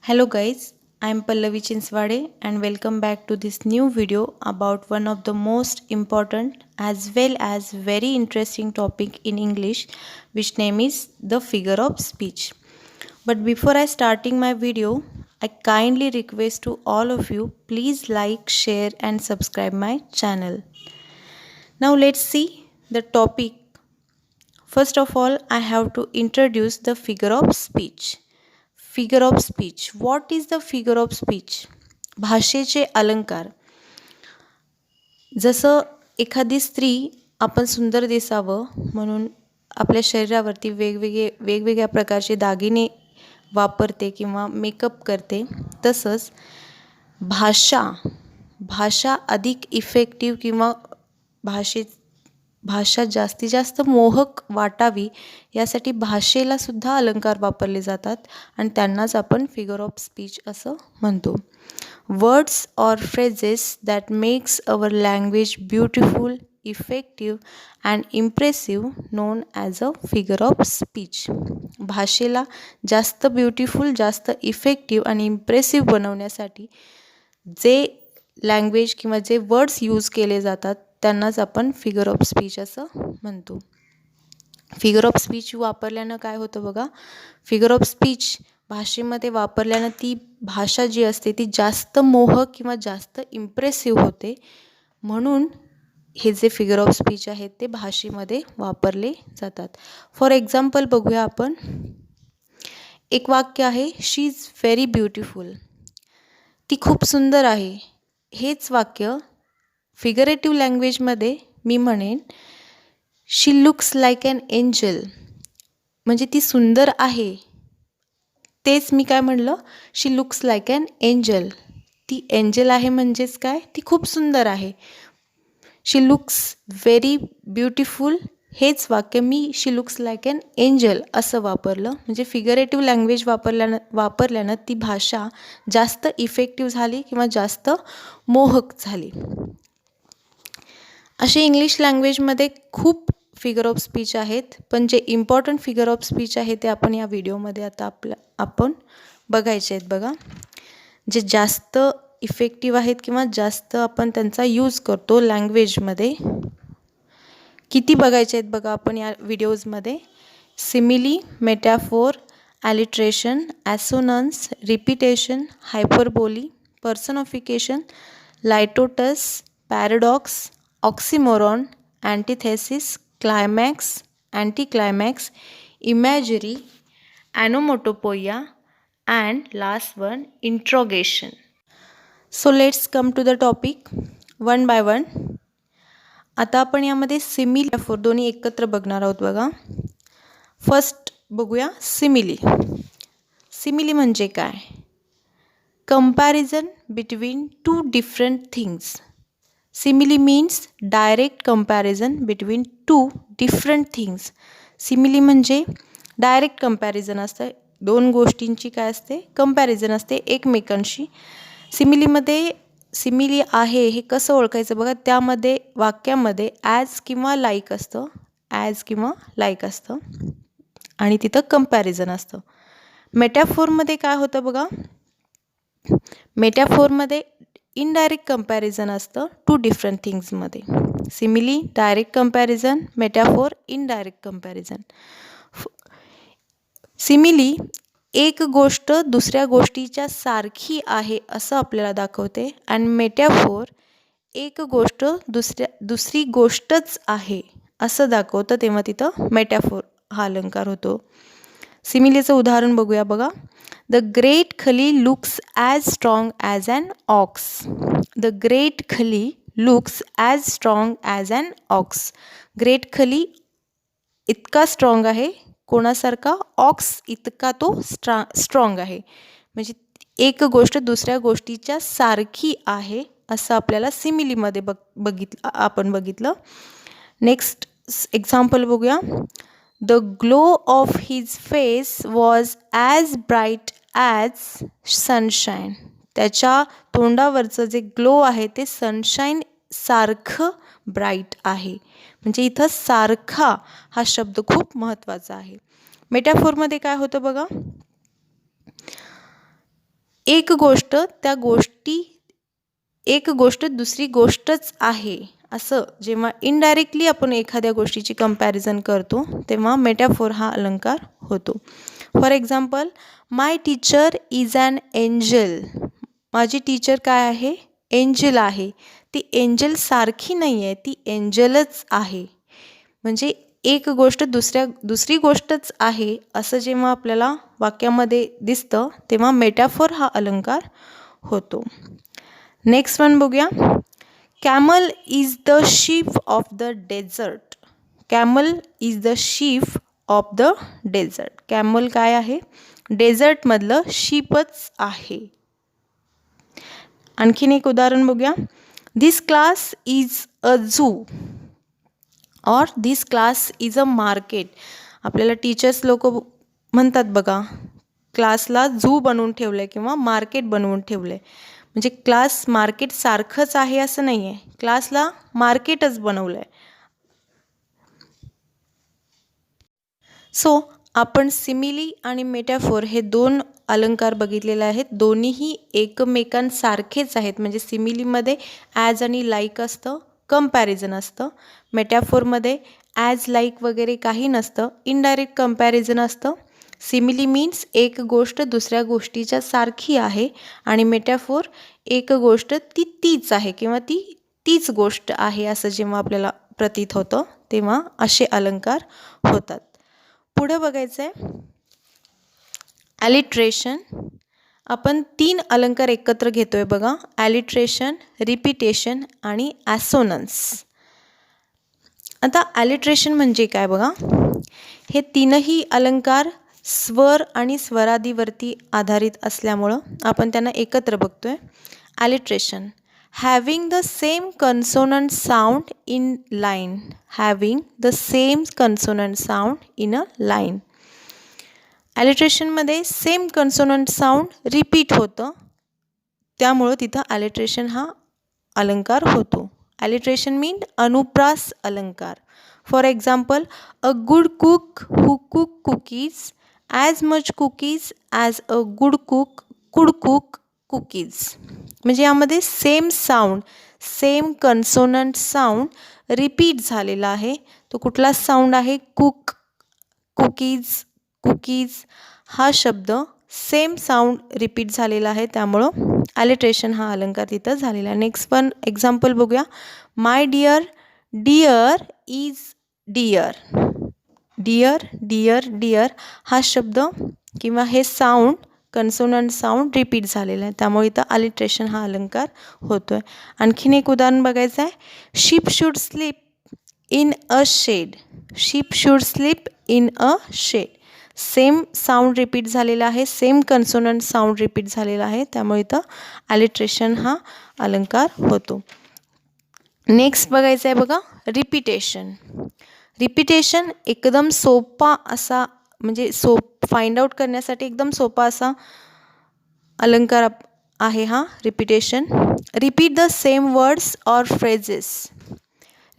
Hello guys, I am Pallavi Chinswade and welcome back to this new video about one of the most important as well as very interesting topic in English, which name is the figure of speech. But before I starting my video, I kindly request to all of you please like, share and subscribe my channel. Now let's see the topic. First of all, I have to introduce the figure of speech. Figure of speech. What is the figure of speech? भाषेचे अलंकार. जसं एखादी स्त्री आपण सुंदर दिसावं म्हणून आपल्या शरीरावरती वेगवेगळ्या प्रकारचे दागिने वापरते किंवा मेकअप करते, तसंच भाषा अधिक इफेक्टिव्ह किंवा भाषा जास्तीत जास्त मोहक वाटावी यासाठी भाषेला सुद्धा अलंकार वापरले जातात आणि त्यांनाच आपण फिगर ऑफ स्पीच असं म्हणतो. Words or phrases that makes our language beautiful, effective and impressive non as a figure of speech. भाषेला जास्त ब्युटिफुल, जास्त इफेक्टिव्ह आणि इम्प्रेसिव्ह बनवण्यासाठी जे लँग्वेज किंवा जे वर्ड्स यूज केले जातात त्यांनाच आपण फिगर ऑफ स्पीच असं म्हणतो. फिगर ऑफ स्पीच वापरल्यानं काय होतं बघा, फिगर ऑफ स्पीच भाषेमध्ये वापरल्यानं ती भाषा जी असते ती जास्त मोहक किंवा जास्त इम्प्रेसिव्ह होते. म्हणून हे जे फिगर ऑफ स्पीच आहेत ते भाषेमध्ये वापरले जातात. फॉर एक्झाम्पल बघूया आपण. एक वाक्य आहे, शी इज व्हेरी ब्युटिफुल. ती खूप सुंदर आहे. हेच वाक्य फिगरेटिव्ह लँग्वेजमध्ये मी म्हणेन, शी लुक्स लाईक ॲन एंजल. म्हणजे ती सुंदर आहे. तेच मी काय म्हणलं, शी लुक्स लाईक ॲन एंजल. ती एंजल आहे म्हणजेच काय, ती खूप सुंदर आहे. शी लुक्स व्हेरी ब्युटिफुल हेच वाक्य मी she looks like an angel असं वापरलं. म्हणजे फिगरेटिव्ह लँग्वेज वापरल्यानं ती भाषा जास्त इफेक्टिव्ह झाली किंवा जास्त मोहक झाली. असे इंग्लिश लँग्वेजमध्ये खूप फिगर ऑफ स्पीच आहेत, पण जे इम्पॉर्टंट फिगर ऑफ स्पीच आहे ते आपण या व्हिडिओमध्ये आता आपण बघायचे आहेत. बघा, जे जास्त इफेक्टिव्ह आहेत किंवा जास्त आपण त्यांचा यूज करतो लँग्वेजमध्ये. किती बघायचे आहेत बघा आपण या व्हिडिओजमध्ये. Simile, metaphor, alliteration, assonance, repetition, hyperbole, personification, litotes, paradox, oxymoron, antithesis, climax, anticlimax, imagery, onomatopoeia and last one interrogation. So let's come to the topic one by one. आता आपण यामध्ये सिमिली, मेटॅफोर दोन्ही एकत्र बघणार आहोत. बघा, फर्स्ट बघूया सिमिली. सिमिली म्हणजे काय? Comparison between two different things. Simile means direct comparison between two different things. Simile म्हणजे डायरेक्ट कंपॅरिझन असतं, दोन गोष्टींची काय असते, कंपॅरिझन असते एकमेकांशी. सिमिली आहे हे कसं ओळखायचं बघा, त्यामध्ये वाक्यामध्ये ॲज किंवा लाईक असतं, ॲज किंवा लाईक असतं आणि तिथं कंपॅरिझन असतं. मेटॅफोरमध्ये काय होतं बघा, मेटॅफोरमध्ये इनडायरेक्ट कंपॅरिझन असतं टू डिफरंट थिंग्समध्ये. Simile direct comparison, metaphor indirect comparison. Simile एक गोष्ट दुसऱ्या गोष्टीच्या सारखी आहे असं आपल्याला दाखवते आणि मेटॅफोर एक गोष्ट दुसरी गोष्टच आहे असं दाखवतं, तेव्हा तिथं मेटॅफोर हा अलंकार होतो. सिमिलीचं उदाहरण बघूया. बघा, the great Khali looks as strong as an ox. The great Khali looks as strong as an ox. Great Khali इतका स्ट्रॉंग आहे, कोणासारखा, ऑक्स इतका तो स्ट्रॉंग आहे. म्हणजे एक गोष्ट दुसऱ्या गोष्टीच्या सारखी आहे असं आपल्याला सिमिलीमध्ये आपण बघितलं. नेक्स्ट एक्झाम्पल बघूया. The glow of his face was as bright as sunshine. त्याच्या तोंडावरचं जे ग्लो आहे ते सनशाईन सारखं ब्राईट आहे. म्हणजे इथं सारखा हा शब्द खूप महत्त्वाचा आहे. मेटॅफोरमध्ये काय होतं बघा, एक गोष्ट दुसरी गोष्टच आहे असं जेव्हा इनडायरेक्टली आपण एखाद्या गोष्टीची कंपॅरिझन करतो तेव्हा मेटाफोर हा अलंकार होतो. For example, my teacher is an angel. माझी टीचर काय आहे? एंजल आहे. ती एंजल सारखी नाही आहे, ती एंजलच आहे. म्हणजे एक गोष्ट दुसरी गोष्टच आहे असं जेव्हा आपल्याला वाक्यामध्ये दिसतं तेव्हा मेटाफोर हा अलंकार होतो. नेक्स्ट वन बघूया. Camel is the ship of the dessert. Camel is the ship of the dessert. Camel काय आहे? डेझर्टमधलं शीपच आहे. आणखीन एक उदाहरण बघूया. दिस क्लास इज अ झू और दिस क्लास इज अ मार्केट. आपल्याला टीचर्स लोक म्हणतात बघा, क्लासला झू बनवून ठेवलं आहे किंवा मार्केट बनवून ठेवलं आहे. म्हणजे क्लास मार्केट सारखंच आहे असं नाही आहे, क्लासला मार्केटच बनवलं आहे. सो आपण सिमिली आणि मेटाफोर हे दोन अलंकार बघितलेले आहेत. दोन्हीही एकमेकांसारखेच आहेत. म्हणजे सिमिलीमध्ये ॲज आणि लाईक असतं, कंपॅरिझन असतं. मेटाफोरमध्ये ॲज लाईक वगैरे काही नसतं, इनडायरेक्ट कंपॅरिझन असतं. सिमिली मीन्स एक गोष्ट दुसऱ्या गोष्टीच्या सारखी आहे आणि मेटाफोर एक गोष्ट तीच आहे किंवा तीच गोष्ट आहे असं जेव्हा आपल्याला प्रतीत होतं तेव्हा असे अलंकार होतात. पुढं बघायचं आहे ॲलिट्रेशन. आपण 3 अलंकार एकत्र घेतोय बघा. ॲलिट्रेशन, रिपिटेशन आणि ॲसोनन्स. आता ॲलिट्रेशन म्हणजे काय बघा. हे तीनही अलंकार स्वर आणि स्वरादीवरती आधारित असल्यामुळं आपण त्यांना एकत्र बघतोय. ॲलिट्रेशन, having the same consonant sound in line. having the same consonant sound in a line. ॲलिट्रेशनमध्ये सेम कन्सोनंट साऊंड रिपीट होतं, त्यामुळं तिथं ॲलिट्रेशन हा अलंकार होतो. ॲलिट्रेशन मीन अनुप्रास अलंकार. For example, a good cook who cook cookies, as much cookies as a good cook could cook cookies. म्हणजे यामध्ये same sound, same consonant sound repeat झालेला आहे. तो कुठला साऊंड आहे? कुक, कुकीज, कुकीज हा शब्द सेम साऊंड रिपीट झालेला आहे, त्यामुळं ॲलिट्रेशन हा अलंकार तिथं झालेला आहे. नेक्स्ट वन एक्झाम्पल बघूया. My dear, deer is dear. Dear, dear, dear हा शब्द किंवा हे साऊंड कन्सोनंट साऊंड रिपीट झालेलं आहे, त्यामुळे इथं ॲलिट्रेशन हा अलंकार होतो आहे. आणखीन एक उदाहरण बघायचं आहे. Sheep should sleep in a shed. Sheep should sleep in a shed. Same sound repeat झालेला आहे, सेम कन्सोनंट साऊंड रिपीट झालेला आहे, त्यामुळे इथं ॲलिट्रेशन हा अलंकार होतो. नेक्स्ट बघायचं आहे बघा रिपिटेशन. रिपिटेशन एकदम सोपा असा म्हणजे फाइंड आउट करण्यासाठी एकदम सोपा असा अलंकार आहे हा repetition. Repeat the same words or phrases.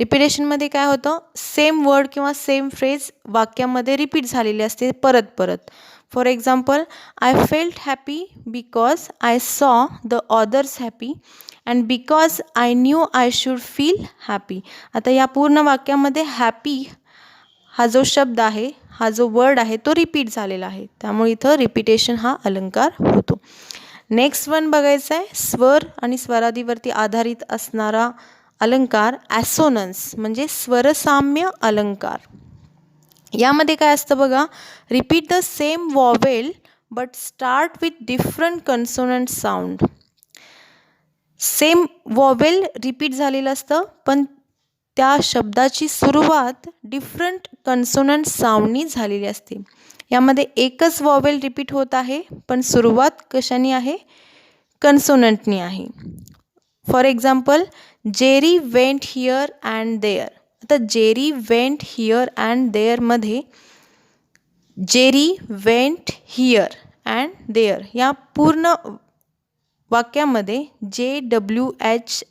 रिपिटेशनमध्ये काय होतं? सेम वर्ड किंवा सेम फ्रेज वाक्यामध्ये रिपीट झालेली असते परत परत. For example, I felt happy because I saw the others happy and because I knew I should feel happy. आता या पूर्ण वाक्यामध्ये हॅपी हा जो शब्द आहे, हा जो वर्ड आहे तो रिपीट झालेला आहे, त्यामुळे इथं रिपिटेशन हा अलंकार होतो. नेक्स्ट वन बघायचं आहे स्वर आणि स्वरादीवरती आधारित असणारा अलंकार ॲसोनन्स म्हणजे स्वरसाम्य अलंकार. यामध्ये काय असतं बघा. Repeat the same vowel but start with different consonant sound. Same vowel repeat झालेलं असतं पण त्या शब्दाची सुरुवात डिफरंट कन्सोनंट साऊंडनी झालेली असते. यामध्ये एकच वॉवेल रिपीट होत आहे पण सुरुवात कशाने आहे? कन्सोनंटनी आहे. For example, Jerry went here and there. आता जेरी वेंट हिअर अँड देअरमध्ये Jerry went here and there या पूर्ण वाक्यामध्ये JWH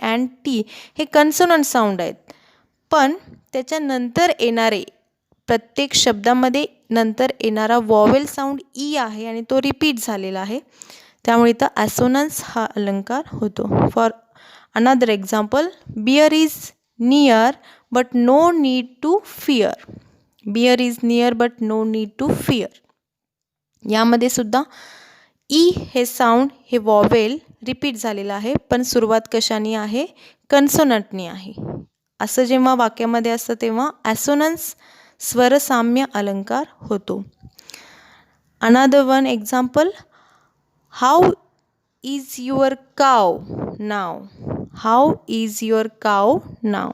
अँड T हे कन्सोनंट साऊंड आहेत, पण त्याच्यानंतर येणारे प्रत्येक शब्दामध्ये नंतर येणारा वॉवेल साऊंड ई आहे आणि तो रिपीट झालेला आहे, त्यामुळे इथं ॲसोनन्स हा अलंकार होतो. For another example, bear is near but no need to fear. Bear is near but no need to fear. यामध्ये सुद्धा ई हे साऊंड हे वॉवेल रिपीट झालेलं आहे, पण सुरुवात कशाने आहे? कन्सोनंटनी आहे. असं जेव्हा वाक्यामध्ये असतं तेव्हा ॲसोनन्स स्वरसाम्य अलंकार होतो. Another one example, how is your काव नाव. हाऊ इज युअर काव नाव.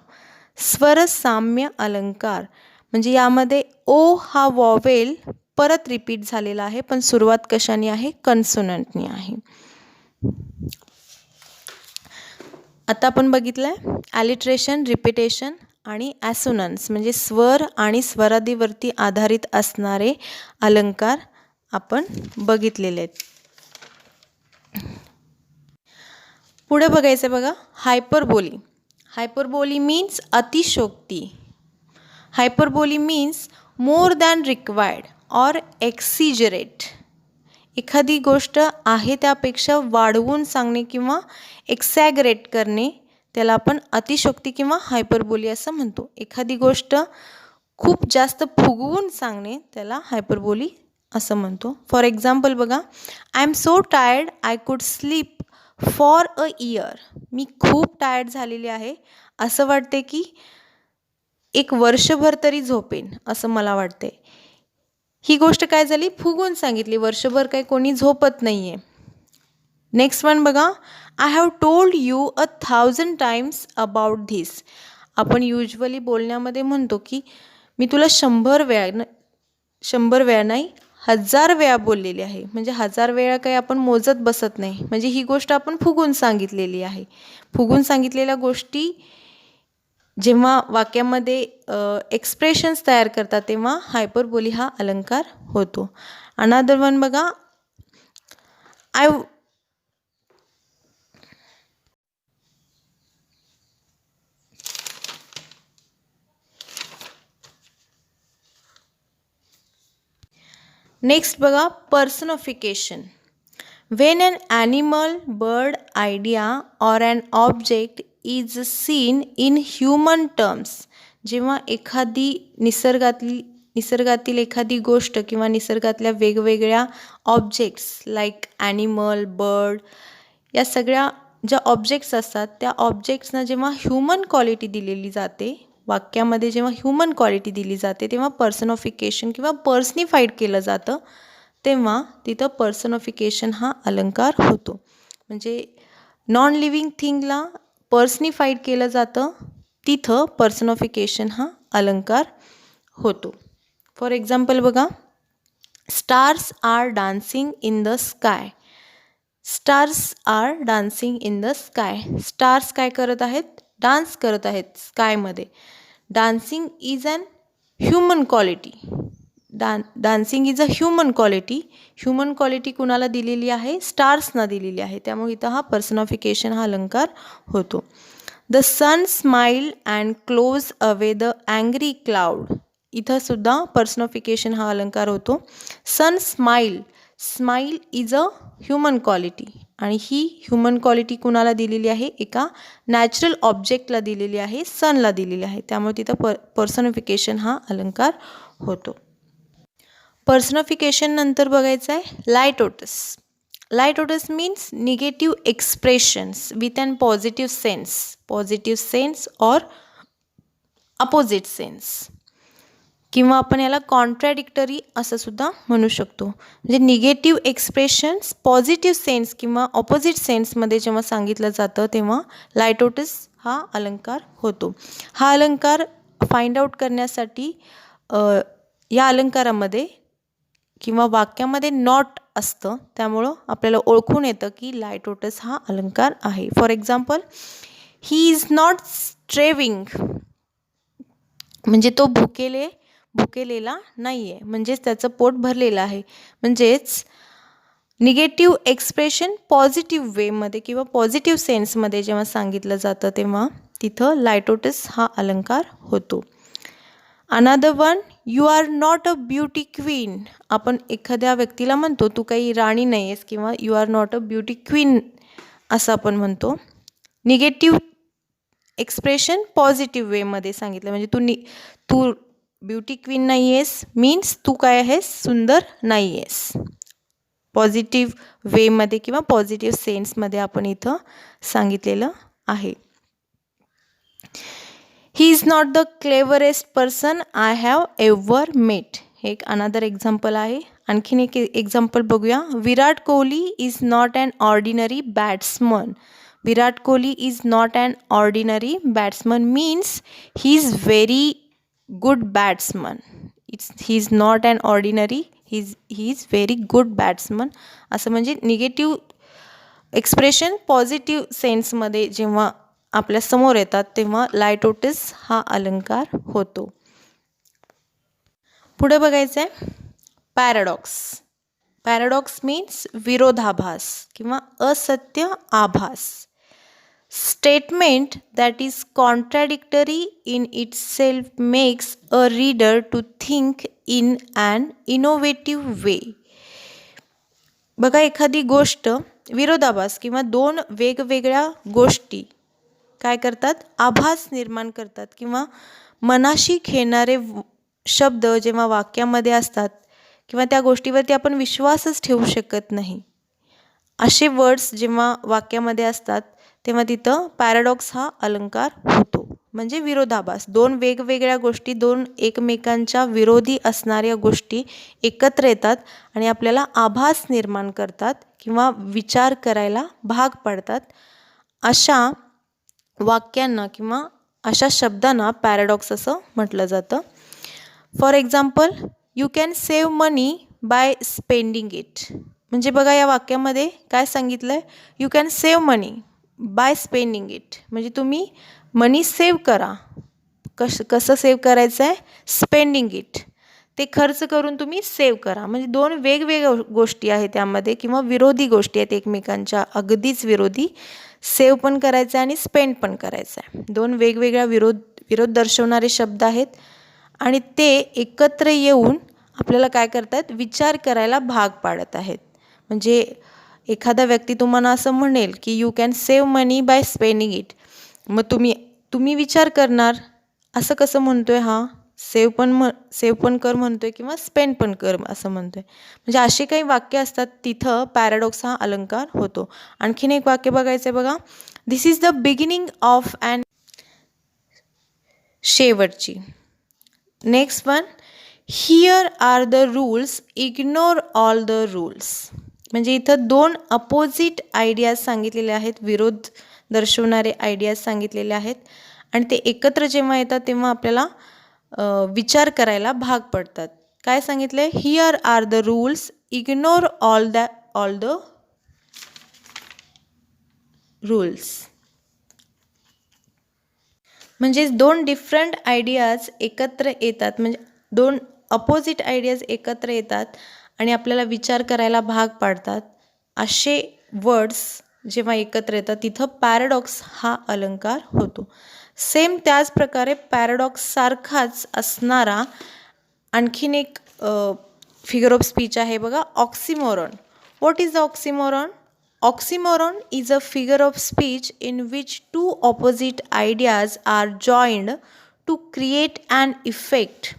स्वरसाम्य अलंकार म्हणजे यामध्ये ओ हा वॉवेल परत रिपीट झालेला आहे, पण सुरुवात कशाने आहे? कन्सोनंटनी आहे. आता आपण बघितलं आहे ॲलिट्रेशन, रिपिटेशन आणि ॲसोनन्स म्हणजे स्वर आणि स्वरादीवरती आधारित असणारे अलंकार आपण बघितलेले आहेत. पुढे बघायचं बघा, हायपरबोली. हायपरबोली मीन्स अतिशयोक्ती. Hyperbole means more than required or exaggerate. एखादी गोष्ट आहे त्यापेक्षा वाढवून सांगणे किंवा एक्सॅगरेट करणे त्याला आपण अतिशयोक्ती किंवा हायपरबोली असं म्हणतो. एखादी गोष्ट खूप जास्त फुगवून सांगणे त्याला हायपरबोली असं म्हणतो. फॉर एक्झाम्पल बघा, I am so tired I could sleep for a year. मी खूप टायर्ड झालेली आहे, असं वाटते की एक वर्षभर तरी झोपेन असं मला वाटते. ही गोष्ट काय झाली? फुगून सांगितली. वर्षभर काही कोणी झोपत नाही आहे. नेक्स्ट वन बघा, I have told you 1000 times about this. आपण युजली बोलण्यामध्ये म्हणतो की मी तुला 100 वेळा नाही 1000 वेळा बोललेली आहे. म्हणजे 1000 वेळा काही आपण मोजत बसत नाही. म्हणजे ही गोष्ट आपण फुगून सांगितलेली आहे. फुगून सांगितलेल्या गोष्टी जेव्हा वाक्यामध्ये एक्सप्रेशन्स तयार करतात तेव्हा हायपरबोली हा अलंकार होतो. अनदर वन बघा, नेक्स्ट बघा, personification. When an animal, bird, idea or an object is seen in human terms. जेव्हा एखादी निसर्गातील एखादी गोष्ट किंवा निसर्गातल्या वेगवेगळ्या ऑब्जेक्ट्स लाईक ॲनिमल, बर्ड या सगळ्या ज्या ऑब्जेक्ट्स असतात त्या ऑब्जेक्ट्सना जेव्हा ह्युमन क्वालिटी दिलेली जाते, वाक्यामध्ये जेव्हा ह्युमन क्वालिटी दिली जाते तेव्हा पर्सनिफिकेशन किंवा पर्सनिफाईड केलं जातं, तेव्हा तिथं पर्सनिफिकेशन हा अलंकार होतो. म्हणजे नॉन लिव्हिंग थिंगला पर्सनिफाईड केलं जातं, तिथं पर्सनिफिकेशन हा अलंकार होतो. फॉर एक्झाम्पल बघा, stars are dancing in the sky. Stars are dancing in the sky. Stars काय करत आहेत? डान्स करत आहेत स्कायमध्ये. Dancing is an human quality. Dancing is a human quality. Human quality कुणाला दिलेली आहे? स्टार्सना दिलेली आहे. त्यामुळे इथं हा पर्सनिफिकेशन हा अलंकार होतो. The sun smile and close away the angry cloud. इथं सुद्धा पर्सनिफिकेशन हा अलंकार होतो. Sun smile. Smile is a human quality आणि ही ह्युमन क्वालिटी कुणाला दिलेली आहे? एका नॅचरल ऑब्जेक्टला दिलेली आहे, सनला दिलेली आहे. त्यामुळे तिथं पर्सनिफिकेशन हा अलंकार होतो. पर्सनिफिकेशन नंतर बघायचं आहे litotes. Litotes means negative expressions with an positive sense or opposite sense, किंवा आपण याला कॉन्ट्रॅडिक्टरी असं सुद्धा म्हणू शकतो. म्हणजे निगेटिव्ह एक्सप्रेशन्स पॉझिटिव्ह सेन्स किंवा ऑपोजिट सेन्समध्ये जेव्हा सांगितलं जातं तेव्हा लायटोटस हा अलंकार होतो. हा अलंकार फाइंड आउट करण्यासाठी या अलंकारामध्ये किंवा वाक्यामध्ये नॉट असतं, त्यामुळं आपल्याला ओळखून येतं की लायटोटस हा अलंकार आहे. For example, he is not starving. म्हणजे तो भुकेलेला नाही आहे, म्हणजेच त्याचं पोट भरलेलं आहे. म्हणजेच निगेटिव्ह एक्सप्रेशन पॉझिटिव्ह वेमध्ये किंवा पॉझिटिव्ह सेन्समध्ये जेव्हा सांगितलं जातं तेव्हा तिथं लायटोटस हा अलंकार होतो. Another one, you are not a beauty queen. आपण एखाद्या व्यक्तीला म्हणतो तू काही राणी नाही आहेस किंवा you are not a beauty queen असं आपण म्हणतो. निगेटिव्ह एक्सप्रेशन पॉझिटिव्ह वेमध्ये सांगितलं, म्हणजे तू ब्युटी क्वीन नाही आहेस मीन्स तू काय आहेस, सुंदर नाही आहेस. पॉझिटिव्ह वेमध्ये किंवा पॉझिटिव्ह सेन्समध्ये आपण इथं सांगितलेलं आहे. He is not the cleverest person I have ever met. हे एक अनदर एक्झाम्पल आहे. आणखीन एक एक्झाम्पल बघूया. Virat Kohli is not an ordinary batsman. Virat Kohli is not an ordinary batsman means he is very good batsman. He is not an ordinary, he is very good batsman. असं म्हणजे negative expression positive सेन्समध्ये जेव्हा आपल्या समोर येतात तेव्हा लायटोटिस हा अलंकार होतो. पुढे बघायचं आहे पॅराडॉक्स. पॅराडॉक्स मीन्स विरोधाभास किंवा असत्य आभास. Statement that is contradictory in itself makes a reader to think in an innovative way. बघा, एखादी गोष्ट विरोधाभास किंवा दोन वेगवेगळ्या गोष्टी काय करतात, आभास निर्माण करतात किंवा मनाशी खेळणारे शब्द जेव्हा वाक्यामध्ये असतात किंवा त्या गोष्टीवरती आपण विश्वासच ठेवू शकत नाही, असे वर्ड्स जेव्हा वाक्यामध्ये असतात तेव्हा तिथं पॅराडॉक्स हा अलंकार होतो. म्हणजे विरोधाभास, दोन वेगवेगळ्या गोष्टी, दोन एकमेकांच्या विरोधी असणाऱ्या गोष्टी एकत्र येतात आणि आपल्याला आभास निर्माण करतात किंवा विचार करायला भाग पाडतात. अशा वाक्यांना किंवा अशा शब्दांना पॅराडॉक्स असं म्हटलं जातं. For example, you can save money by spending it. म्हणजे बघा, या वाक्यामध्ये काय सांगितलं आहे, you can save money by spending it. म्हणजे तुम्ही मनी सेव्ह करा. कसं सेव्ह करायचं आहे, स्पेंडिंग इट, ते खर्च करून तुम्ही सेव्ह करा. म्हणजे दोन वेगवेगळ्या गोष्टी आहेत त्यामध्ये किंवा विरोधी गोष्टी आहेत एकमेकांच्या, अगदीच विरोधी. सेव्ह पण करायचं आहे आणि स्पेंड पण करायचं आहे. दोन वेगवेगळ्या विरोध दर्शवणारे शब्द आहेत आणि ते एकत्र येऊन आपल्याला काय करतात, विचार करायला भाग पाडत आहेत. म्हणजे एखादा व्यक्ती तुम्हाला असं म्हणेल की you can save money by spending it, मग तुम्ही विचार करणार, असं कसं म्हणतोय हा, सेव्ह पण कर म्हणतोय किंवा स्पेंड पण कर असं म्हणतोय. म्हणजे असे काही वाक्य असतात, तिथं पॅराडॉक्स हा अलंकार होतो. आणखीन एक वाक्य बघायचं आहे बघा. This is the beginning of an. शेवटची. Next one, here are the rules, ignore all the rules. म्हणजे इथं दोन अपोजिट आयडियाज सांगितलेले आहेत, विरोध दर्शवणारे आयडियाज सांगितलेले आहेत आणि ते एकत्र जेव्हा येतात तेव्हा आपल्याला विचार करायला भाग पडतात. काय सांगितलंय, here are the rules, ignore all the rules. म्हणजे दोन डिफरंट आयडियाज एकत्र येतात, म्हणजे दोन अपोजिट आयडियाज एकत्र येतात आणि आपल्याला विचार करायला भाग पाडतात. असे वर्ड्स जेव्हा एकत्र येतात तिथं पॅराडॉक्स हा अलंकार होतो. सेम त्याच प्रकारे पॅराडॉक्स सारखाच असणारा आणखीन एक फिगर ऑफ स्पीच आहे बघा, oxymoron. What is the oxymoron? Oxymoron is a figure of speech in which two opposite ideas are joined to create an effect.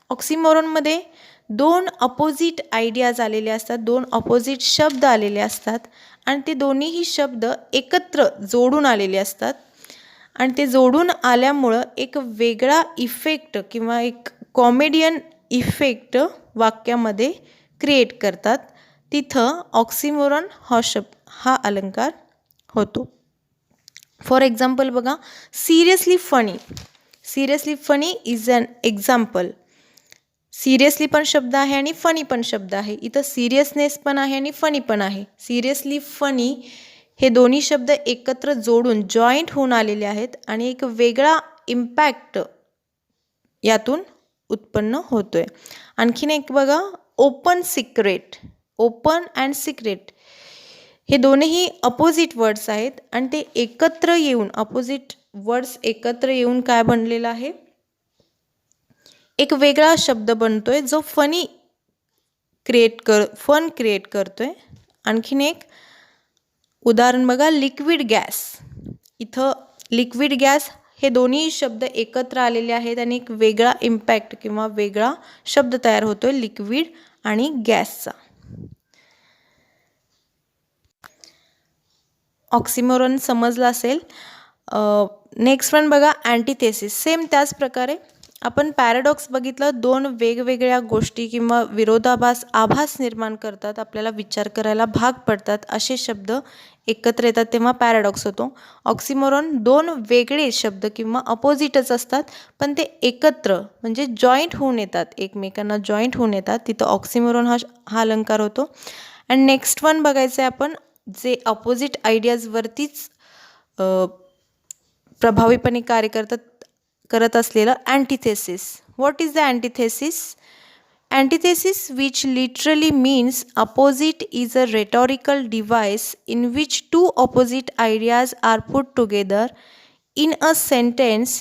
ऑक्सिमोरॉनमध्ये दोन अपोजिट आयडियाज आलेले असतात, दोन अपोजिट शब्द आलेले असतात आणि ते दोन्हीही शब्द एकत्र जोडून आलेले असतात आणि ते जोडून आल्यामुळं एक वेगळा इफेक्ट किंवा एक कॉमेडियन इफेक्ट वाक्यामध्ये क्रिएट करतात. तिथं ऑक्सिमोरॉन हा अलंकार होतो. फॉर एक्झाम्पल बघा, seriously funny. Seriously funny is an example. Seriously पण शब्द आहे आणि फनी पण शब्द आहे. इथं सिरियसनेस पण आहे आणि फनी पण आहे. सिरियसली फनी हे दोन्ही शब्द एकत्र जोडून जॉईंट होऊन आलेले आहेत आणि एक वेगळा इम्पॅक्ट यातून उत्पन्न होतोय. आणखीन एक बघा, open secret. Open and secret हे दोन्ही अपोजिट वर्ड्स आहेत आणि ते एकत्र येऊन, अपोजिट वर्ड्स एकत्र येऊन काय बनलेलं आहे, एक वेगळा शब्द बनतोय जो फन क्रिएट करतोय. आणखीन एक उदाहरण बघा, लिक्विड गॅस. इथं लिक्विड गॅस हे दोन्ही शब्द एकत्र आलेले आहेत आणि एक वेगळा इम्पॅक्ट किंवा वेगळा शब्द तयार होतोय लिक्विड आणि गॅसचा. ऑक्सिमोरॉन समजला असेल. नेक्स्ट वन बघा, अँटिथेसिस. सेम त्याच प्रकारे आपण पॅराडॉक्स बघितलं, दोन वेगवेगळ्या गोष्टी किंवा आभास निर्माण करतात, आपल्याला विचार करायला भाग पडतात, असे शब्द एकत्र येतात तेव्हा पॅराडॉक्स होतो. ऑक्सिमोरॉन दोन वेगळे शब्द किंवा अपोजिटच असतात पण ते एकत्र म्हणजे जॉईंट होऊन येतात, एकमेकांना जॉईंट होऊन येतात, तिथं ऑक्सिमोरॉन हा अलंकार होतो. अँड नेक्स्ट वन बघायचं आहे आपण, जे अपोजिट आयडियाजवरतीच प्रभावीपणे कार्य करत असलेलं antithesis. What is the antithesis? Antithesis, which literally means opposite, is a rhetorical device in which two opposite ideas are put together in a sentence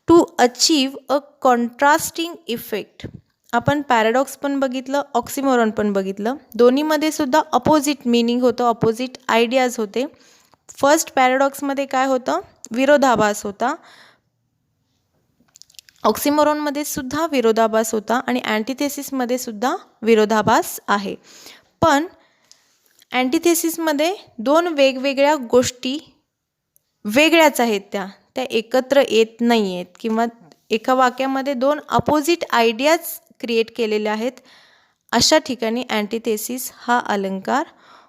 to achieve a contrasting effect. आपण paradox पण बघितलं, ऑक्सिमोरॉन पण बघितलं, दोन्हीमध्ये सुद्धा opposite meaning होतं, opposite ideas होते. First पॅराडॉक्समध्ये काय होतं? विरोधाभास होता. ऑक्सिमोरॉनमध्ये सुद्धा विरोधाभास होता आणि अँटिथेसिसमध्ये सुद्धा विरोधाभास आहे. पण अँटिथेसिसमध्ये दोन वेगवेगळ्या गोष्टी वेगळ्याच आहेत, त्या एकत्र येत नाही आहेत किंवा एका वाक्यामध्ये दोन अपोजिट आयडियाज क्रिएट केलेल्या आहेत. अशा ठिकाणी अँटिथेसिस हा अलंकार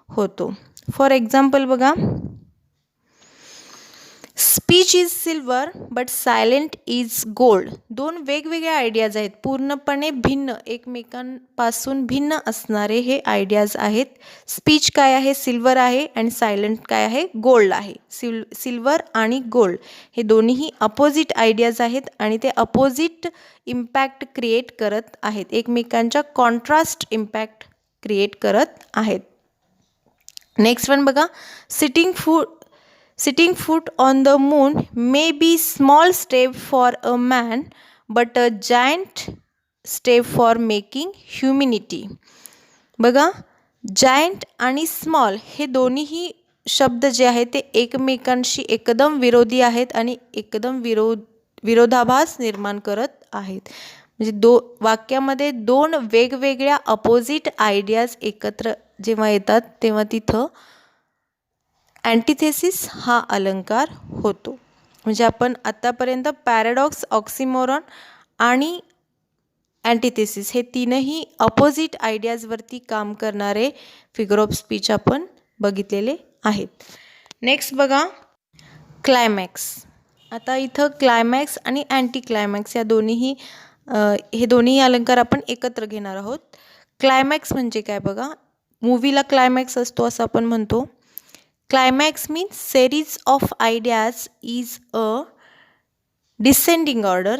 होतो. फॉर एक्झाम्पल बघा, speech is silver but silent is gold. दोन वेगवेगळ्या आयडियाज आहेत, पूर्णपणे भिन्न, एकमेकांपासून भिन्न असणारे हे आयडियाज आहेत. स्पीच काय आहे? सिल्वर आहे. आणि सायलेंट काय आहे? गोल्ड आहे. सिल्वर आणि गोल्ड हे दोन्हीही अपोजिट आयडियाज आहेत आणि ते अपोजिट इम्पॅक्ट क्रिएट करत आहेत, एकमेकांच्या कॉन्ट्रास्ट इम्पॅक्ट क्रिएट करत आहेत. नेक्स्ट वन बघा, Sitting foot on the moon may be small step for a man but a giant step for making humanity. बघा, जायंट आणि स्मॉल हे दोन्हीही शब्द जे आहेत ते एकमेकांशी एकदम विरोधी आहेत आणि एकदम विरोधाभास निर्माण करत आहेत. म्हणजे वाक्यामध्ये दोन वेगवेगळ्या अपोजिट आयडियाज एकत्र जेव्हा येतात तेव्हा तिथं अँटिथेसिस हा अलंकार होतो. म्हणजे आपण आत्तापर्यंत पॅराडॉक्स, ऑक्सिमोरॉन आणि अँटिथेसिस हे तीनही अपोजिट आयडियाजवरती काम करणारे फिगर ऑफ स्पीच आपण बघितलेले आहेत. नेक्स्ट बघा, क्लायमॅक्स. आता इथं क्लायमॅक्स आणि अँटी क्लायमॅक्स या हे दोन्ही अलंकार आपण एकत्र घेणार आहोत. क्लायमॅक्स म्हणजे काय बघा, मूवीला क्लायमॅक्स असतो असं आपण म्हणतो. Climax means series of ideas is a descending order.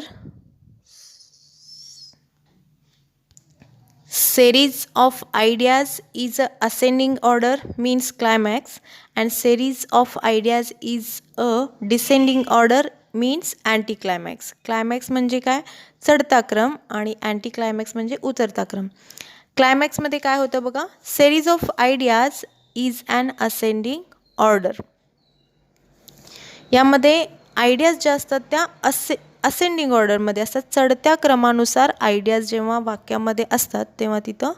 Series of ideas is a ascending order means climax, and series of ideas is a descending order means anticlimax. Climax म्हणजे काय? चढता क्रम आणि anticlimax म्हणजे उतरता क्रम. क्लायमॅक्समध्ये काय होतं बघा, series of ideas is an ascending order. यामध्ये आयडियाज ज्या असतात त्या असेंडिंग ऑर्डरमध्ये असतात, चढत्या क्रमानुसार आयडियाज जेव्हा वाक्यामध्ये असतात तेव्हा तिथं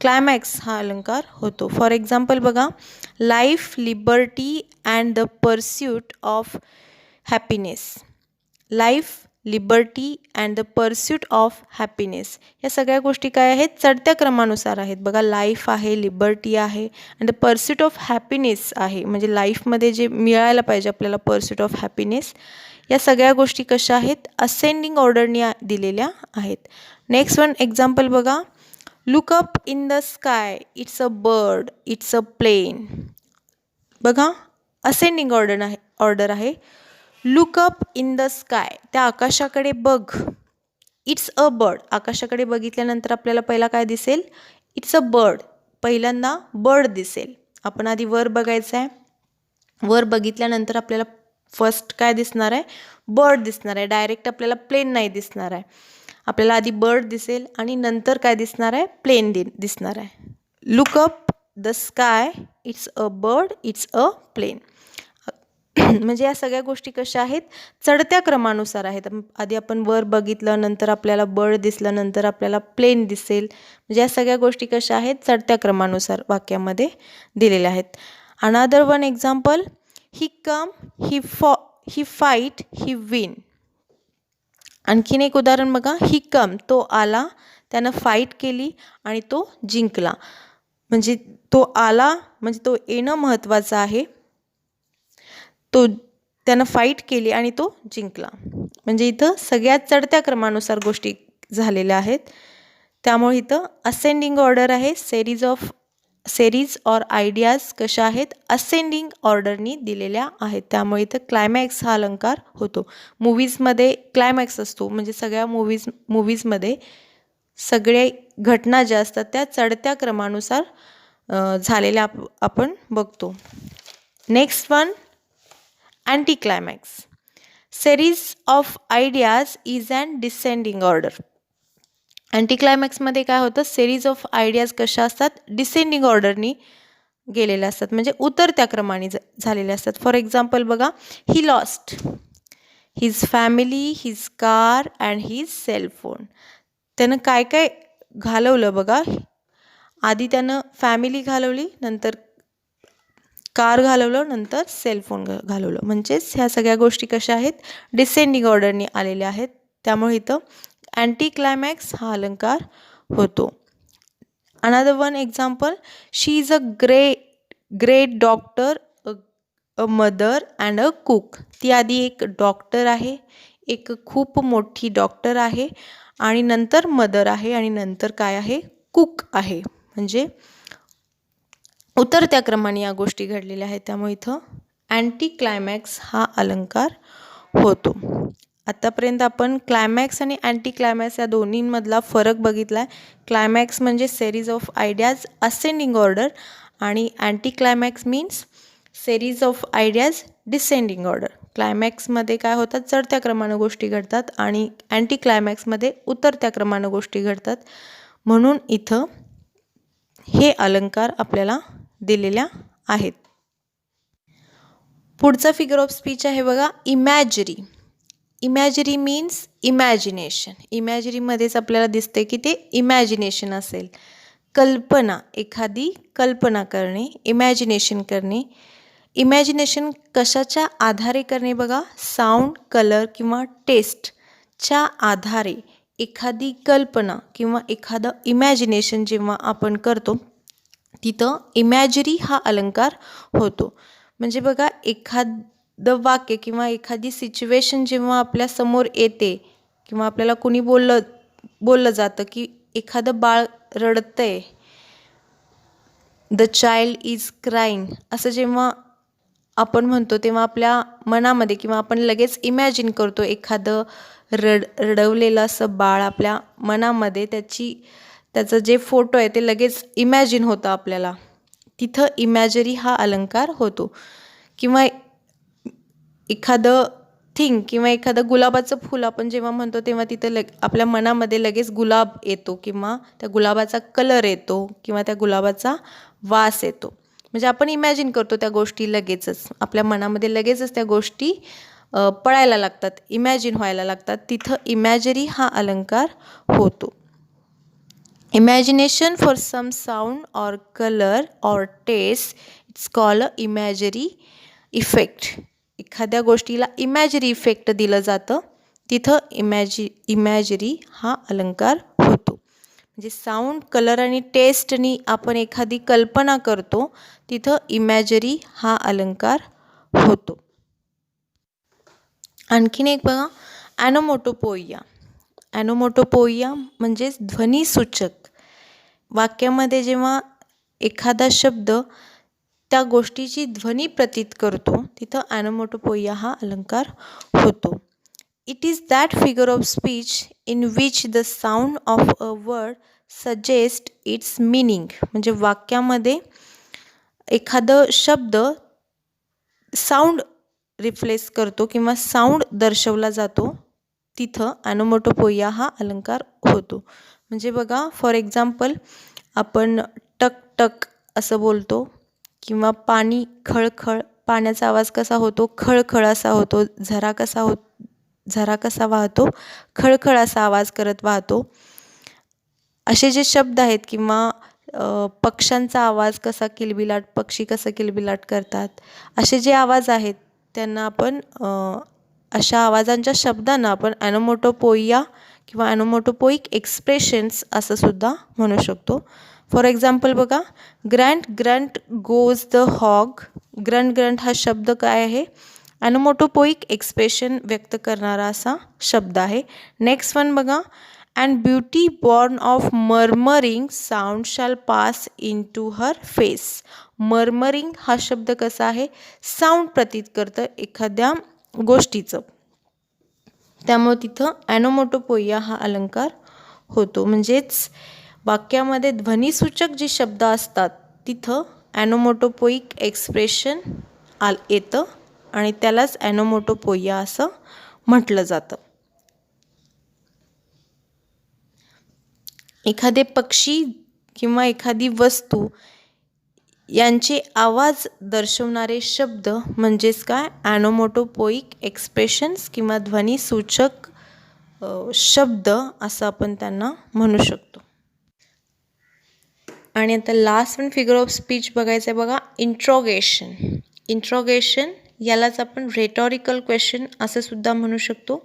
क्लायमॅक्स हा अलंकार होतो. फॉर एक्झाम्पल बघा, life, liberty and the pursuit of happiness. Life, liberty and the pursuit of happiness या सगळ्या गोष्टी काय आहेत? चढत्या क्रमानुसार आहेत. बघा, लाईफ आहे, लिबर्टी आहे and the pursuit of happiness आहे. म्हणजे लाईफमध्ये जे मिळायला पाहिजे आपल्याला परस्यूट ऑफ हॅपीनेस, या सगळ्या गोष्टी कशा आहेत? असेंडिंग ऑर्डरनी दिलेल्या आहेत. नेक्स्ट वन एक्झाम्पल बघा, look up in the sky, it's a bird, it's a plane. बघा, असेंडिंग ऑर्डर आहे. Look up in the sky, त्या आकाशाकडे बघ. इट्स अ बर्ड, आकाशाकडे बघितल्यानंतर आपल्याला पहिला काय दिसेल? इट्स अ बर्ड, पहिल्यांदा बर्ड दिसेल. आपण आधी वर बघायचं आहे, वर बघितल्यानंतर आपल्याला फर्स्ट काय दिसणार आहे? बर्ड दिसणार आहे. डायरेक्ट आपल्याला प्लेन नाही दिसणार आहे. आपल्याला आधी बर्ड दिसेल आणि नंतर काय दिसणार आहे, प्लेन दिसणार आहे. Look up the sky, it's a bird, it's a plane. म्हणजे या सगळ्या गोष्टी कशा आहेत, चढत्या क्रमानुसार आहेत. आधी आपण वर बघितलं, नंतर आपल्याला बर्ड दिसलं, नंतर आपल्याला प्लेन दिसेल. म्हणजे या सगळ्या गोष्टी कशा आहेत, चढत्या क्रमानुसार वाक्यामध्ये दिलेल्या आहेत. अनदर वन एक्झाम्पल, ही कम, ही फाईट, ही विन. आणखीन एक उदाहरण बघा, ही कम, तो आला, त्यानं फाईट केली आणि तो जिंकला. म्हणजे तो आला म्हणजे तो येणं महत्त्वाचं आहे. त्यानं फाईट केली आणि तो जिंकला. म्हणजे इथं सगळ्यात चढत्या क्रमानुसार गोष्टी झालेल्या आहेत. त्यामुळे इथं असेंडिंग ऑर्डर आहे. सेरीज ऑर आयडियाज कशा आहेत, असेंडिंग ऑर्डरनी दिलेल्या आहेत. त्यामुळे इथं क्लायमॅक्स हा अलंकार होतो. मूवीजमध्ये क्लायमॅक्स असतो. म्हणजे सगळ्या मूवीजमध्ये सगळे घटना ज्या असतात त्या चढत्या क्रमानुसार झालेल्या आपण बघतो. Next one, anti climax. Series of ideas is and descending order. Anti क्लायमॅक्समध्ये काय होतं, सेरीज ऑफ आयडियाज कशा असतात, डिसेंडिंग ऑर्डरनी गेलेल्या असतात. म्हणजे उतरत्या क्रमाने झालेल्या असतात. फॉर एक्झाम्पल बघा, he lost his family, his car and his cellphone. त्यानं काय काय घालवलं बघा, आधी त्यानं फॅमिली घालवली, नंतर कार घालवलं, नंतर सेलफोन घालवलं. म्हणजेच ह्या सगळ्या गोष्टी कशा आहेत, डिसेंडिंग ऑर्डरनी आलेल्या आहेत. त्यामुळे इथं अँटी क्लायमॅक्स हा अलंकार होतो. Another one example, she is a great doctor, a mother and a cook. ती आधी एक डॉक्टर आहे, एक खूप मोठी डॉक्टर आहे, आणि नंतर मदर आहे, आणि नंतर काय आहे, कुक आहे. म्हणजे उतरत्या क्रमाने या गोष्टी घडलेल्या आहेत. त्यामुळे इथं अँटी क्लायमॅक्स हा अलंकार होतो. आतापर्यंत आपण क्लायमॅक्स आणि अँटी क्लायमॅक्स या दोन्हींमधला फरक बघितला आहे. क्लायमॅक्स म्हणजे series of ideas ascending order, आणि anti climax means series of ideas descending order. क्लायमॅक्समध्ये काय होतात, चढत्या क्रमानं गोष्टी घडतात, आणि अँटी क्लायमॅक्समध्ये उतरत्या क्रमानं गोष्टी घडतात. म्हणून इथं हे अलंकार आपल्याला दिलेल्या आहेत. पुढचा फिगर ऑफ स्पीच आहे बघा, इमॅजरी. Imagery means imagination. इमॅजरीमध्येच आपल्याला दिसते की ते इमॅजिनेशन असेल. कल्पना, एखादी कल्पना करणे, इमॅजिनेशन करणे. इमॅजिनेशन कशाच्या आधारे करणे बघा, साऊंड, कलर किंवा टेस्टच्या आधारे एखादी कल्पना किंवा एखादं इमॅजिनेशन जेव्हा आपण करतो तिथं इमॅजरी हा अलंकार होतो. म्हणजे बघा, एखादं वाक्य किंवा एखादी सिच्युएशन जेव्हा आपल्या समोर येते, किंवा आपल्याला कोणी बोललं जातं की एखादं बाळ रडतंय, द चाइल्ड इज क्राईंग, असं जेव्हा आपण म्हणतो तेव्हा आपल्या मनामध्ये किंवा आपण लगेच इमॅजिन करतो एखादं रडवलेलं असं बाळ आपल्या मनामध्ये, त्याचं जे फोटो आहे ते लगेच इमॅजिन होतं आपल्याला. तिथं इमॅजरी हा अलंकार होतो. किंवा एखादं थिंग किंवा एखादं गुलाबाचं फूल आपण जेव्हा म्हणतो तेव्हा तिथं आपल्या मनामध्ये लगेच गुलाब येतो, किंवा त्या गुलाबाचा कलर येतो, किंवा त्या गुलाबाचा वास येतो. म्हणजे आपण इमॅजिन करतो त्या गोष्टी, लगेचच आपल्या मनामध्ये लगेचच त्या गोष्टी पळायला लागतात, इमॅजिन व्हायला लागतात. तिथं इमॅजरी हा अलंकार होतो. Imagination for some sound or colour or taste, it's called a imagery effect. एखाद्या गोष्टीला इमॅजरी इफेक्ट दिलं जातं, तिथं इमॅजरी हा अलंकार होतो. म्हणजे साऊंड, कलर आणि टेस्टनी आपण एखादी कल्पना करतो, तिथं इमॅजरी हा अलंकार होतो. आणखीन एक बघा, ॲनोमोटोपोइया. ॲनोमोटोपोइया म्हणजे ध्वनिसूचक. वाक्यामध्ये जेव्हा एखादा शब्द त्या गोष्टीची ध्वनी प्रतीत करतो, तिथं ॲनोमोटोपोइया हा अलंकार होतो. It is that figure of speech in which the sound of a word suggest its meaning. म्हणजे वाक्यामध्ये एखादं शब्द साऊंड रिफ्लेस करतो किंवा साऊंड दर्शवला जातो, तिथं ॲनोमोटोपोइया हा अलंकार होतो. म्हणजे बघा, फॉर एक्झाम्पल आपण टक टक असं बोलतो किंवा पाणी खळखळ, पाण्याचा आवाज कसा होतो? खळखळ असा होतो. झरा कसा वाहतो? खळखळ असा आवाज करत वाहतो. असे जे शब्द आहेत किंवा पक्ष्यांचा आवाज कसा किलबिलाट, पक्षी कसं किलबिलाट करतात, असे जे आवाज आहेत त्यांना आपण अशा आवाजांच्या शब्दांना आपण ॲनोमोटोपोइया किंवा ॲनोमोटोपोइक एक्सप्रेशन्स असं सुद्धा म्हणू शकतो. फॉर एक्झाम्पल बघा, grunt grunt goes the hog. Grunt grunt हा शब्द काय आहे? ॲनोमोटोपोइक एक्सप्रेशन व्यक्त करणारा असा शब्द आहे. नेक्स्ट वन बघा, and beauty born of murmuring sound shall pass into her face. Murmuring हा शब्द कसा आहे? साऊंड प्रतीत करतं एखाद्या गोष्टीचं. त्यामुळे तिथं ॲनोमोटोपोइया हा अलंकार होतो. म्हणजेच वाक्यामध्ये ध्वनिसूचक जी शब्द असतात तिथं ॲनोमोटोपोइक एक्सप्रेशन येतं आणि त्यालाच ॲनोमोटोपोइया असं म्हटलं जातं. एखादे पक्षी किंवा एखादी वस्तू यांचे आवाज दर्शवणारे शब्द म्हणजेच काय? ॲनोमोटोपोइक एक्सप्रेशन्स किंवा ध्वनिसूचक शब्द असं आपण त्यांना म्हणू शकतो. आणि आता last one figure of speech बघायचं आहे बघा, इंट्रोगेशन. इंट्रोगेशन यालाच आपण रेटॉरिकल क्वेश्चन असं सुद्धा म्हणू शकतो.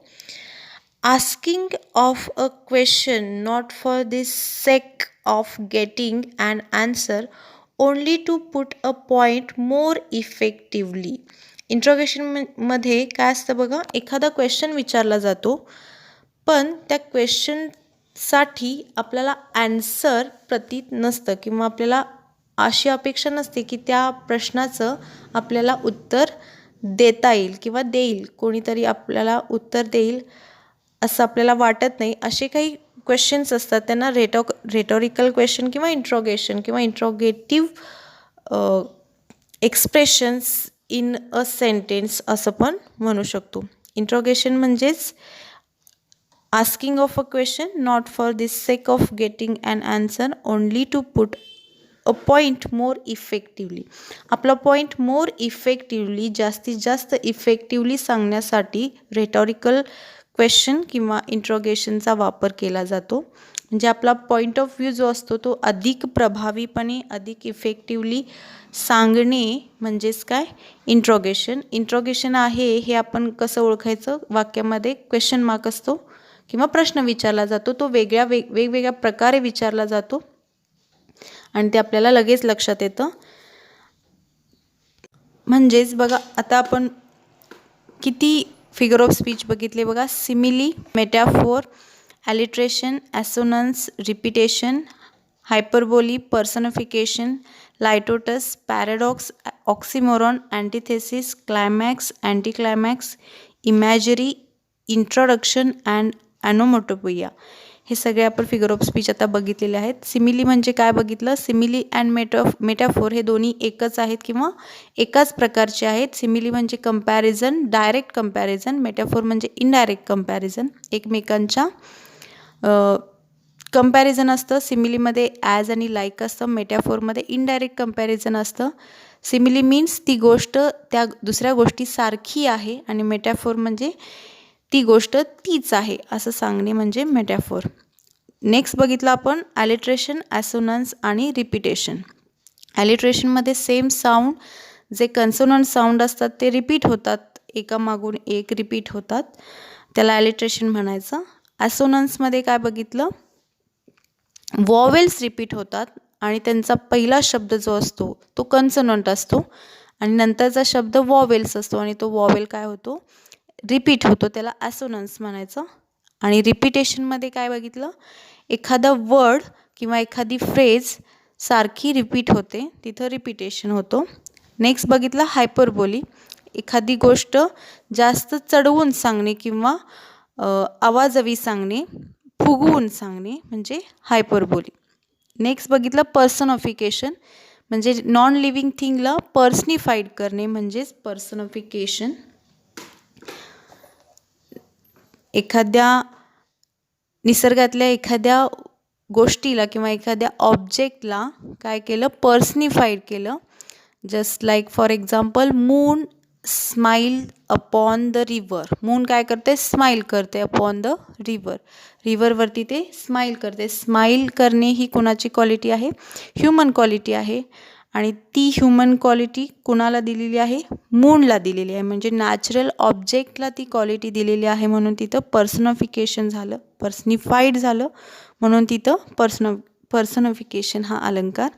Asking of a question not for the sake of getting an answer, only to put a point more effectively. Interrogation मध्ये काय असतं बघा, एखादा क्वेश्चन विचारला जातो पण त्या क्वेश्चनसाठी आपल्याला ॲन्सर प्रतीत नसतं किंवा आपल्याला अशी अपेक्षा नसते की त्या प्रश्नाचं आपल्याला उत्तर देता येईल किंवा देईल, कोणीतरी आपल्याला उत्तर देईल असं आपल्याला वाटत नाही. असे काही क्वेश्चन्स असतात त्यांना रेटॉरिकल क्वेश्चन किंवा इंट्रोगेशन किंवा interrogative expressions in a sentence असं पण म्हणू शकतो. इंट्रोगेशन म्हणजेच asking of a question not for the sake of getting an answer, only to put a point more effectively. आपला पॉईंट मोर इफेक्टिवली, जास्तीत जास्त इफेक्टिवली सांगण्यासाठी रेटॉरिकल क्वेश्चन किंवा इंट्रोगेशनचा वापर केला जातो. म्हणजे आपला पॉईंट ऑफ व्ह्यू जो असतो तो अधिक प्रभावीपणे, अधिक इफेक्टिवली सांगणे म्हणजेच काय? इंट्रोगेशन. इंट्रोगेशन आहे हे आपण कसं ओळखायचं? वाक्यामध्ये क्वेश्चन मार्क असतो किंवा प्रश्न विचारला जातो, तो वेगवेगळ्या प्रकारे विचारला जातो आणि ते आपल्याला लगेच लक्षात येतं. म्हणजेच बघा, आता आपण किती फिगर ऑफ स्पीच बघितले बघा. Simile, metaphor, alliteration, assonance, repetition, hyperbole, personification, litotes, paradox, oxymoron, antithesis, climax, anticlimax, imagery, introduction and onomatopoeia, हे सगळे आपण फिगर ऑफ स्पीच आता बघितलेले आहेत. सिमिली म्हणजे काय बघितलं? सिमिली अँड मेटाफोर हे दोन्ही एकच आहेत किंवा एकाच प्रकारचे आहेत. सिमिली म्हणजे कंपॅरिझन, डायरेक्ट कंपॅरिझन. मेटाफोर म्हणजे इनडायरेक्ट कंपॅरिझन, एकमेकांच्या कंपॅरिझन असतं. सिमिलीमध्ये ॲज आणि लाईक असतं, मेटाफोरमध्ये इनडायरेक्ट कंपॅरिझन असतं. सिमिली मीन्स ती गोष्ट त्या दुसऱ्या गोष्टीसारखी आहे आणि मेटाफोर म्हणजे ती गोष्ट तीच आहे असं सांगणे म्हणजे मेटाफोर. नेक्स्ट बघितलं आपण ॲलिट्रेशन, ॲसोनन्स आणि रिपिटेशन. ॲलिट्रेशनमध्ये सेम साऊंड, जे कन्सोनंट साऊंड असतात ते रिपीट होतात, एकामागून एक रिपीट होतात, त्याला ॲलिट्रेशन म्हणायचं. ॲसोनन्समध्ये काय बघितलं? वॉवेल्स रिपीट होतात आणि त्यांचा पहिला शब्द जो असतो तो कन्सोनंट असतो आणि नंतरचा शब्द वॉवेल्स असतो आणि तो वॉवेल काय होतो? रिपीट होतो, त्याला ॲसोनन्स म्हणायचं. आणि रिपिटेशनमध्ये काय बघितलं? एखादा वर्ड किंवा एखादी फ्रेज सारखी रिपीट होते, तिथं रिपिटेशन होतो. नेक्स्ट बघितलं हायपरबोली, एखादी गोष्ट जास्त चढवून सांगणे किंवा आवाजवी सांगणे, फुगवून सांगणे म्हणजे हायपरबोली. नेक्स्ट बघितलं पर्सनिफिकेशन, म्हणजे नॉन लिव्हिंग थिंगला पर्सनिफाईड करणे म्हणजेच पर्सनिफिकेशन. एखाद्या निसर्गातल्या एखाद्या गोष्टीला किंवा एखाद्या ऑब्जेक्टला काय केलं, पर्सनिफाईड केलं. Just like for example moon smile upon the river. Moon काय करते, स्माईल करते अपॉन द रिव्हर. रिव्हरवरती ते स्माईल करते. स्माईल करणे ही कोणाची क्वालिटी आहे, ह्युमन क्वालिटी आहे. आणि ती ह्युमन क्वालिटी कुणाला दिलेली आहे, मूनला दिलेली आहे. म्हणजे नॅचरल ऑब्जेक्टला ती क्वालिटी दिलेली आहे म्हणून तिथं पर्सनिफिकेशन झालं, पर्सनिफाईड झालं म्हणून तिथं पर्सनिफिकेशन हा अलंकार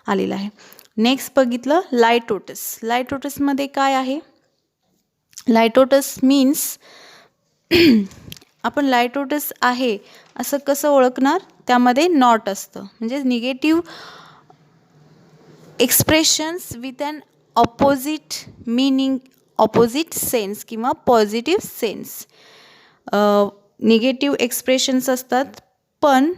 आलेला आहे. नेक्स्ट बघितलं लायटोटस. लायटोटसमध्ये काय आहे, लायटोटस मीन्स आपण लायटोटस आहे असं कसं ओळखणार, त्यामध्ये नॉट असतं. म्हणजे negative expressions with an opposite meaning, opposite sense किंवा पॉझिटिव्ह सेन्स. निगेटिव्ह एक्सप्रेशन्स असतात पण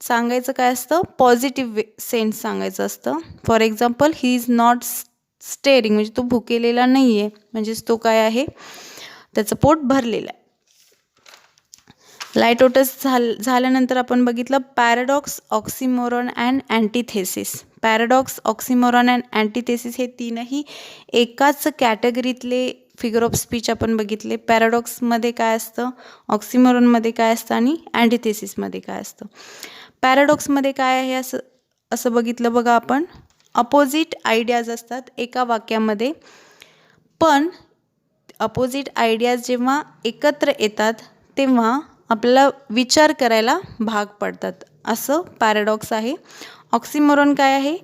सांगायचं काय असतं, पॉझिटिव्ह सेन्स सांगायचं असतं. For example he is not starving, म्हणजे तो भुकेलेला नाही आहे, म्हणजेच तो काय आहे, त्याचं पोट भरलेलं आहे. लायटोटस झाल्यानंतर आपण बघितलं पॅराडॉक्स, ऑक्सिमोरॉन अँड अँटिथेसिस. पॅराडॉक्स, ऑक्सिमोरॉन अँड अँटिथेसिस हे तीनही एकाच कॅटेगरीतले फिगर ऑफ स्पीच आपण बघितले. पॅराडॉक्समध्ये काय असतं, ऑक्सिमोरॉनमध्ये काय असतं आणि अँटिथेसिसमध्ये काय असतं. पॅराडॉक्समध्ये काय आहे असं बघितलं बघा आपण. अपोजिट आयडियाज असतात एका वाक्यामध्ये, पण अपोजिट आयडियाज जेव्हा एकत्र येतात तेव्हा आपल्याला विचार करायला भाग पडतात, असं पॅराडॉक्स आहे. ऑक्सिमोरॉन काय आहे,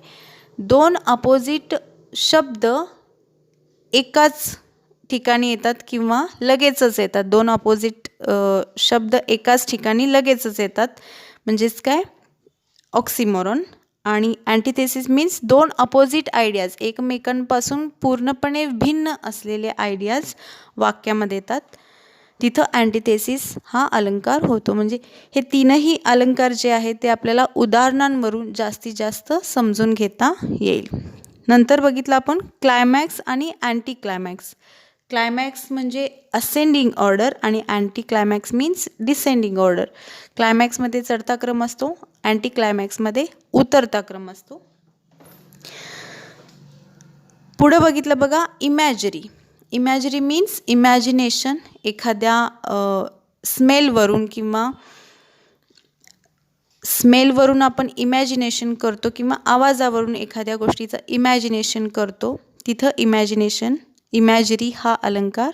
दोन अपोजिट शब्द एकाच ठिकाणी येतात किंवा लगेचच येतात. दोन अपोजिट शब्द एकाच ठिकाणी लगेचच येतात, म्हणजेच काय ऑक्सिमोरॉन. आणि अँटिथेसिस मीन्स दोन अपोजिट आयडियाज, एकमेकांपासून पूर्णपणे भिन्न असलेले आयडियाज वाक्यामध्ये येतात, तिथं अँटिथेसिस हा अलंकार होतो. म्हणजे हे तीनही अलंकार जे आहेत ते आपल्याला उदाहरणांवरून जास्तीत जास्त समजून घेता येईल. नंतर बघितलं आपण क्लायमॅक्स आणि अँटी क्लायमॅक्स. क्लायमॅक्स म्हणजे असेंडिंग ऑर्डर आणि anti climax means descending order. क्लायमॅक्समध्ये चढता क्रम असतो, अँटी क्लायमॅक्समध्ये उतरता क्रम असतो. पुढं बघितलं बघा इमॅजरी. Imagery means imagination. एखाद्या स्मेलवरून किंवा स्मेलवरून आपण इमॅजिनेशन करतो किंवा आवाजावरून एखाद्या गोष्टीचं इमॅजिनेशन करतो, तिथं इमॅजरी हा अलंकार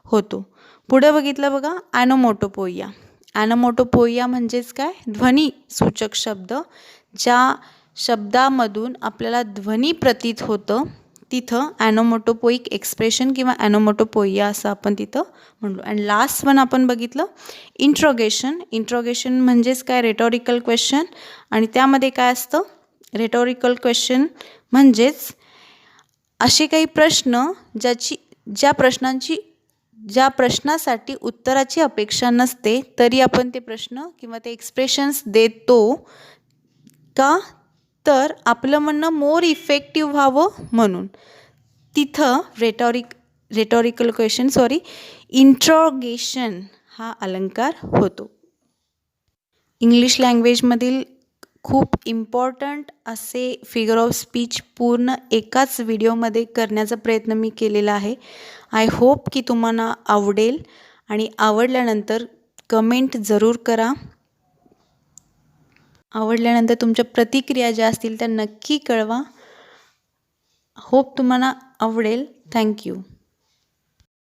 होतो. पुढे बघितलं बघा ॲनोमोटोपोइया. ॲनोमोटोपोइया म्हणजेच काय, ध्वनी सूचक शब्द. ज्या शब्दामधून आपल्याला ध्वनी प्रतीत होतं तिथं ॲनोमोटोपोइक एक्सप्रेशन किंवा ॲनोमोटोपोइया असं आपण तिथं म्हणलो. अँड लास्ट वन आपण बघितलं इंट्रोगेशन. इंट्रोगेशन म्हणजेच काय, रेटॉरिकल क्वेश्चन. आणि त्यामध्ये काय असतं, रेटॉरिकल क्वेश्चन म्हणजेच असे काही प्रश्न ज्या प्रश्नासाठी उत्तराची अपेक्षा नसते तरी आपण ते प्रश्न किंवा ते एक्सप्रेशन्स देतो, का तर आपलं म्हणणं मोर इफेक्टिव्ह व्हावं म्हणून. तिथं इंट्रोगेशन हा अलंकार होतो. इंग्लिश लँग्वेजमधील खूप इम्पॉर्टंट असे फिगर ऑफ स्पीच पूर्ण एकाच व्हिडिओमध्ये करण्याचा प्रयत्न मी केलेला आहे. आय होप की तुम्हाला आवडेल आणि आवडल्यानंतर कमेंट जरूर करा. आवडल्यानंतर तुमच्या प्रतिक्रिया ज्या असतील त्या नक्की कळवा. होप तुम्हाला आवडेल. थँक्यू.